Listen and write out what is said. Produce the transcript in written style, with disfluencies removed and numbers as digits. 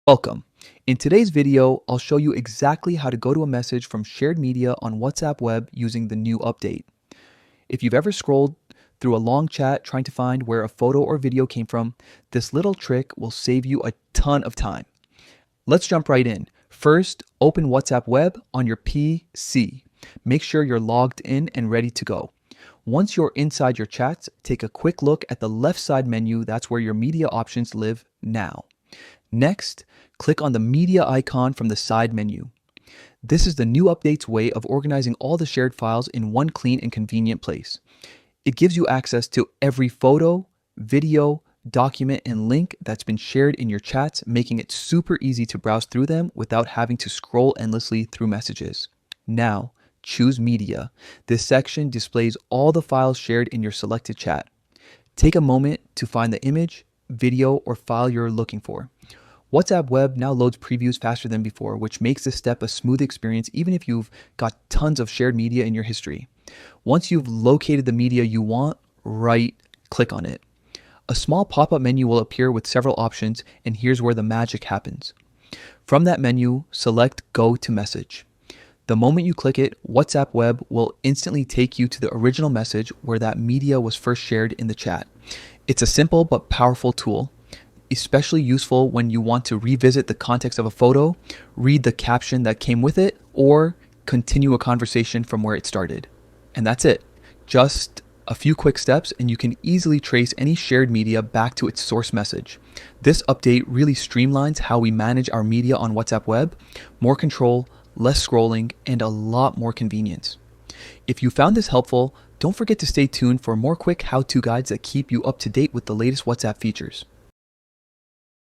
Welcome. In today's video, I'll show you exactly how to go to a message from shared media on WhatsApp web using the new update. If you've ever scrolled through a long chat trying to find where a photo or video came from, this little trick will save you a ton of time. Let's jump right in. First, open WhatsApp web on your PC. Make sure you're logged in and ready to go. Once you're inside your chats, take a quick look at the left side menu. That's where your media options live now. Next, click on the media icon from the side menu. This is the new update's way of organizing all the shared files in one clean and convenient place. It gives you access to every photo, video, document, and link that's been shared in your chats, making it super easy to browse through them without having to scroll endlessly through messages. Now, choose Media. This section displays all the files shared in your selected chat. Take a moment to find the image, video, or file you're looking for. WhatsApp web now loads previews faster than before, which makes this step a smooth experience even if you've got tons of shared media in your history. Once you've located the media you want, right-click on it. A small pop-up menu will appear with several options, and here's where the magic happens. From that menu, select Go to Message. The moment you click it, WhatsApp web will instantly take you to the original message where that media was first shared in the chat. It's a simple but powerful tool, especially useful when you want to revisit the context of a photo, read the caption that came with it, or continue a conversation from where it started. And that's it. Just a few quick steps and you can easily trace any shared media back to its source message. This update really streamlines how we manage our media on WhatsApp web. More control, less scrolling, and a lot more convenience. If you found this helpful, don't forget to stay tuned for more quick how-to guides that keep you up to date with the latest WhatsApp features.